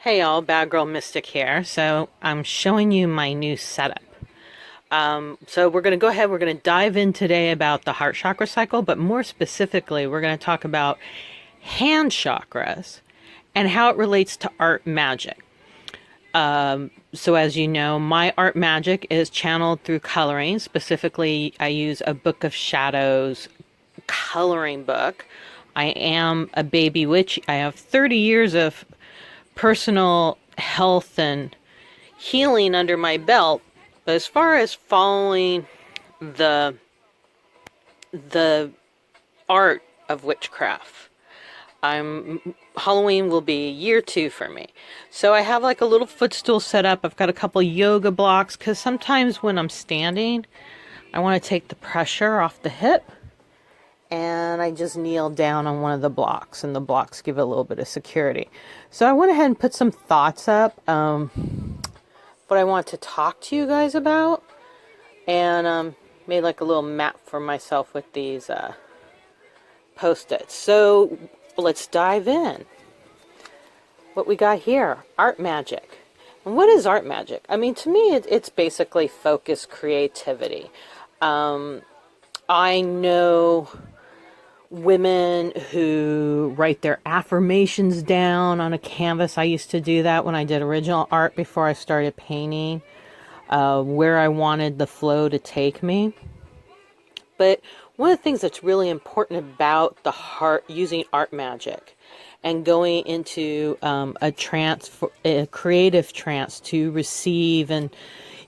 Hey all, Bad Girl Mystic here. So I'm showing you my new setup. So we're going to go ahead, we're going to dive in today about the heart chakra cycle, but more specifically, we're going to talk about hand chakras and how it relates to art magic. So as you know, my art magic is channeled through coloring. Specifically, I use a Book of Shadows coloring book. I am a baby witch. I have 30 years of personal health and healing under my belt. But as far as following the the art of witchcraft, Halloween will be year 2 for me. So I have like a little footstool set up. I've got a couple yoga blocks because sometimes when I'm standing, I want to take the pressure off the hip, and I just kneel down on one of the blocks, and the blocks give it a little bit of security. So I went ahead and put some thoughts up, what I want to talk to you guys about, and made like a little map for myself with these post-its. So let's dive in. What we got here, art magic. And what is art magic? I mean, to me, it's basically focused creativity. I know women who write their affirmations down on a canvas. I used to do that when I did original art before I started painting, where I wanted the flow to take me. But one of the things that's really important about the heart, using art magic and going into a trance, a creative trance to receive and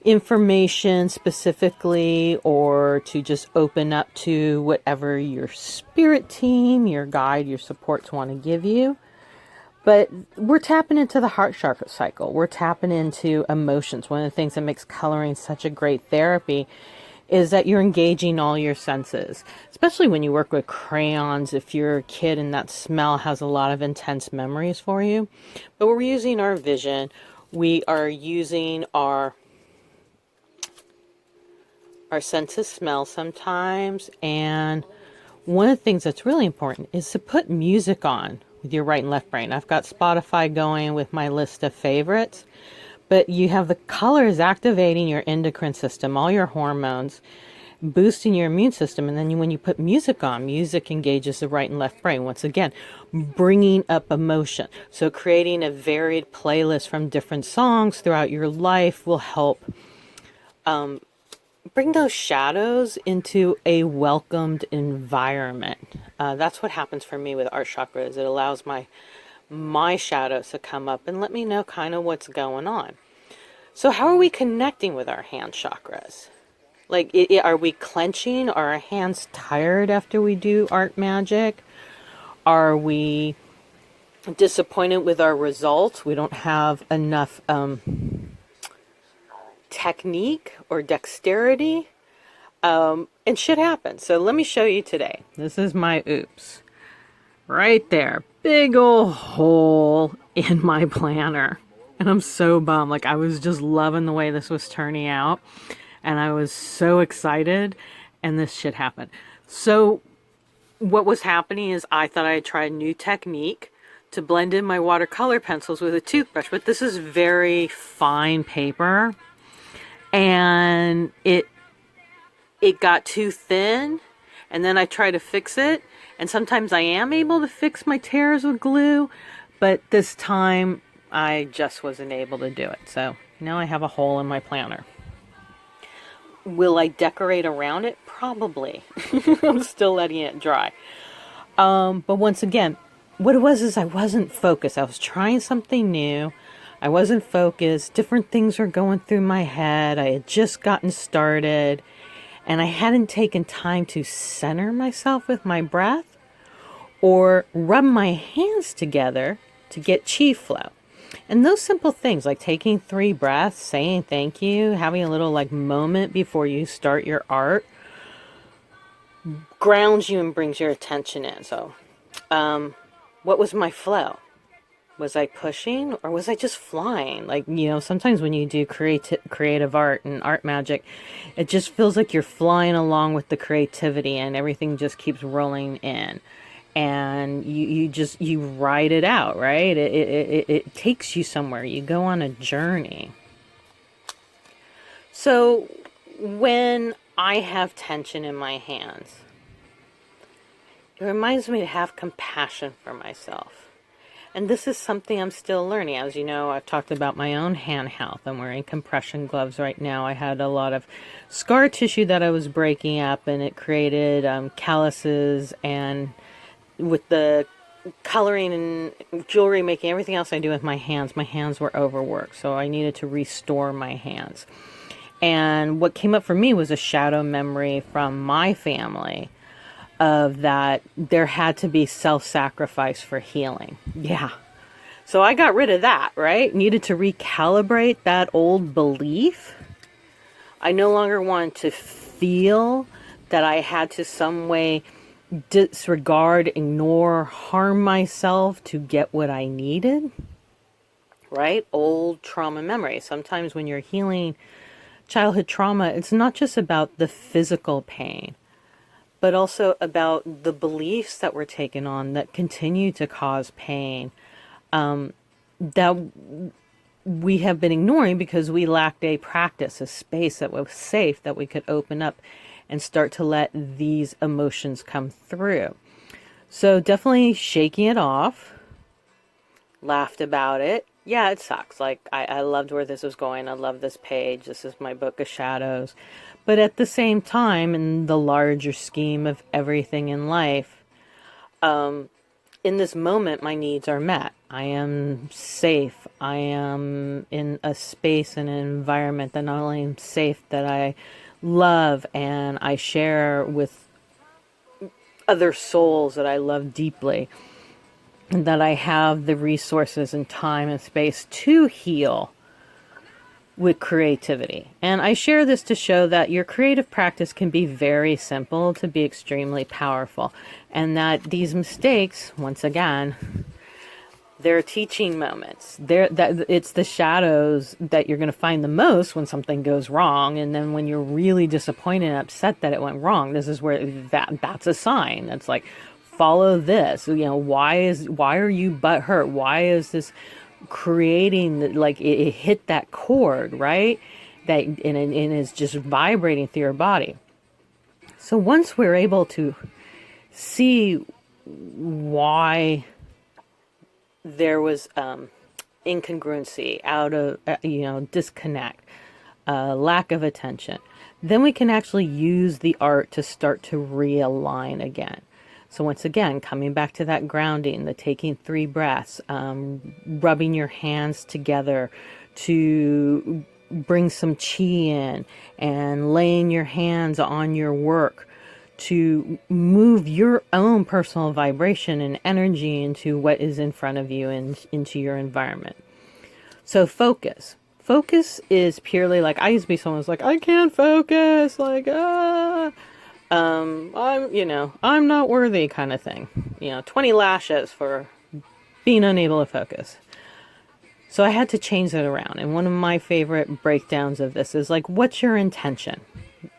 information specifically, or to just open up to whatever your spirit team, your guide, your supports want to give you. But we're tapping into the heart chakra cycle. We're tapping into emotions. One of the things that makes coloring such a great therapy is that you're engaging all your senses, especially when you work with crayons. If you're a kid and that smell has a lot of intense memories for you. But we're using our vision. We are using our sense of smell sometimes. And one of the things that's really important is to put music on with your right and left brain. I've got Spotify going with my list of favorites, but you have the colors activating your endocrine system, all your hormones, boosting your immune system. And then when you put music on, music engages the right and left brain. Once again, bringing up emotion. So creating a varied playlist from different songs throughout your life will help bring those shadows into a welcomed environment. That's what happens for me with art chakra, is it allows my shadows to come up and let me know kind of what's going on. So how are we connecting with our hand chakras? Like, are we clenching? Are our hands tired after we do art magic? Are we disappointed with our results? We don't have enough technique or dexterity, and shit happens. So let me show you today. This is my oops right there, big old hole in my planner, and I'm so bummed. Like, I was just loving the way this was turning out, and I was so excited, and this shit happened. So what was happening is I thought I had tried a new technique to blend in my watercolor pencils with a toothbrush, but this is very fine paper, and it got too thin, and then I try to fix it, and sometimes I am able to fix my tears with glue, but this time I just wasn't able to do it. So now I have a hole in my planner. Will I decorate around it? Probably. I'm still letting it dry. But once again, what it was is I wasn't focused. I was trying something new. I wasn't focused. Different things were going through my head. I had just gotten started, and I hadn't taken time to center myself with my breath or rub my hands together to get chi flow. And those simple things like taking 3 breaths, saying thank you, having a little like moment before you start your art grounds you and brings your attention in. So what was my flow? Was I pushing, or was I just flying? Like, you know, sometimes when you do creative art and art magic, it just feels like you're flying along with the creativity and everything just keeps rolling in. and you ride it out, right? It takes you somewhere. You go on a journey. So when I have tension in my hands, it reminds me to have compassion for myself. And this is something I'm still learning. As you know, I've talked about my own hand health. I'm wearing compression gloves right now. I had a lot of scar tissue that I was breaking up, and it created calluses. And with the coloring and jewelry making, everything else I do with my hands were overworked. So I needed to restore my hands. And what came up for me was a shadow memory from my family of that there had to be self-sacrifice for healing. Yeah. So I got rid of that, right? Needed to recalibrate that old belief. I no longer wanted to feel that I had to some way disregard, ignore, harm myself to get what I needed, right? Old trauma memory. Sometimes when you're healing childhood trauma, it's not just about the physical pain, but also about the beliefs that were taken on that continue to cause pain, that we have been ignoring because we lacked a practice, a space that was safe, that we could open up and start to let these emotions come through. So definitely shaking it off, laughed about it. Yeah, it sucks. Like, I loved where this was going. I love this page. This is my book of shadows. But at the same time, in the larger scheme of everything in life, in this moment, my needs are met. I am safe. I am in a space and an environment that not only am safe, that I love and I share with other souls that I love deeply. And that I have the resources and time and space to heal with creativity. And I share this to show that your creative practice can be very simple to be extremely powerful. And that these mistakes, once again, they're teaching moments. It's the shadows that you're going to find the most when something goes wrong. And then when you're really disappointed and upset that it went wrong, this is where that's a sign. That's like, follow this. Why are you butthurt? Why is this creating, like, it hit that chord, right? That and it's just vibrating through your body. So once we're able to see why there was incongruency, out of disconnect, lack of attention, then we can actually use the art to start to realign again. So once again, coming back to that grounding, the taking 3 breaths, rubbing your hands together to bring some chi in, and laying your hands on your work to move your own personal vibration and energy into what is in front of you and into your environment. So focus. Focus is purely like, I used to be someone who's like, I can't focus, like, I'm not worthy kind of thing. 20 lashes for being unable to focus. So I had to change that around. And one of my favorite breakdowns of this is like, what's your intention?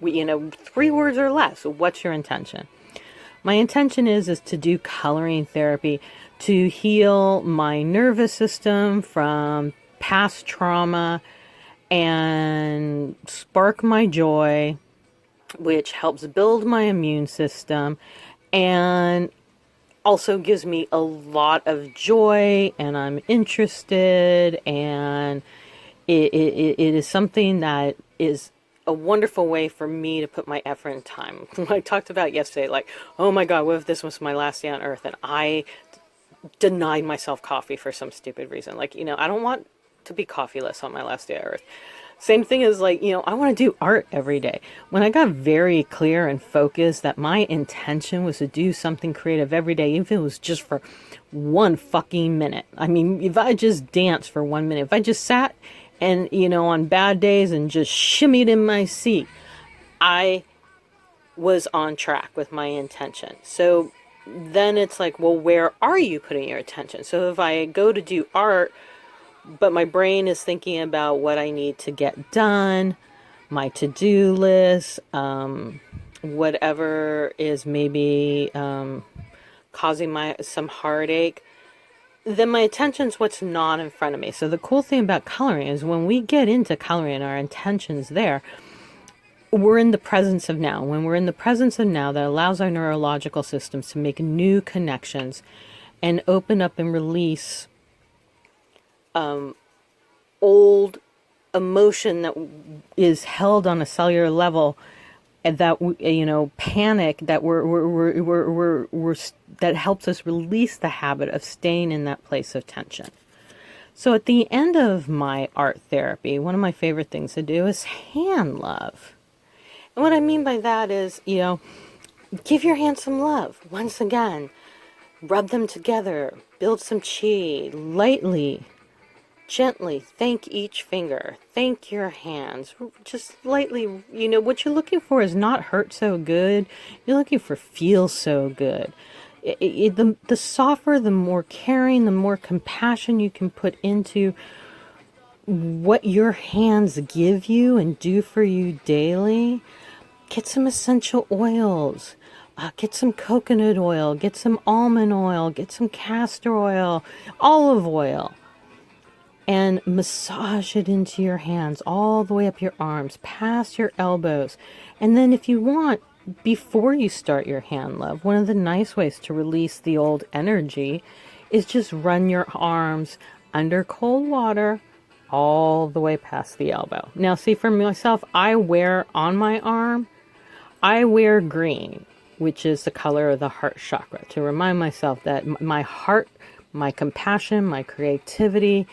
3 words or less. What's your intention? My intention is to do coloring therapy to heal my nervous system from past trauma and spark my joy, which helps build my immune system and also gives me a lot of joy, and I'm interested, and it is something that is a wonderful way for me to put my effort and time. I talked about yesterday, like, oh my God, what if this was my last day on earth and I denied myself coffee for some stupid reason? Like, I don't want to be coffeeless on my last day on earth. Same thing as like, I want to do art every day. When I got very clear and focused that my intention was to do something creative every day, even if it was just for 1 fucking minute. I mean, if I just danced for 1 minute, if I just sat and, on bad days and just shimmied in my seat, I was on track with my intention. So then it's like, well, where are you putting your attention? So if I go to do art, but my brain is thinking about what I need to get done, my to-do list, whatever is maybe causing some heartache, then my attention's what's not in front of me. So the cool thing about coloring is when we get into coloring, our intention's there, we're in the presence of now. When we're in the presence of now, that allows our neurological systems to make new connections and open up and release old emotion that is held on a cellular level, and that, you know, panic that that helps us release the habit of staying in that place of tension. So at the end of my art therapy, one of my favorite things to do is hand love. And what I mean by that is, you know, give your hands some love. Once again, rub them together, build some chi, lightly, gently thank each finger, thank your hands, just lightly. You know, what you're looking for is not hurt so good, you're looking for feel so good. The softer, the more caring, the more compassion you can put into what your hands give you and do for you daily. Get some essential oils. Get some coconut oil, get some almond oil, get some castor oil, olive oil, and massage it into your hands all the way up your arms, past your elbows. And then if you want, before you start your hand love, one of the nice ways to release the old energy is just run your arms under cold water all the way past the elbow. Now, see, for myself, I wear on my arm, I wear green, which is the color of the heart chakra, to remind myself that my heart, my compassion, my creativity,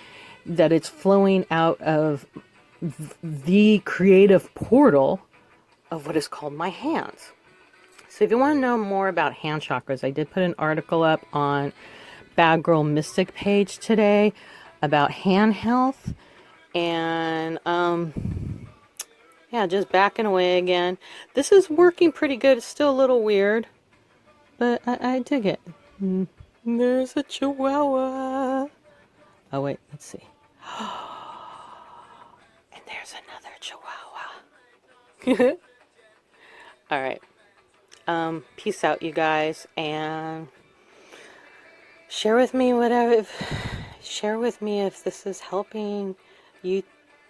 that it's flowing out of the creative portal of what is called my hands. So if you want to know more about hand chakras, I did put an article up on Bad Girl Mystic page today about hand health. And yeah, just backing away again. This is working pretty good. It's still a little weird, but I dig it. There's a chihuahua. Oh wait, let's see. And there's another chihuahua. All right. Peace out, you guys, and share with me share with me if this is helping you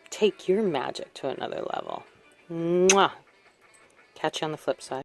take your magic to another level. Mwah. Catch you on the flip side.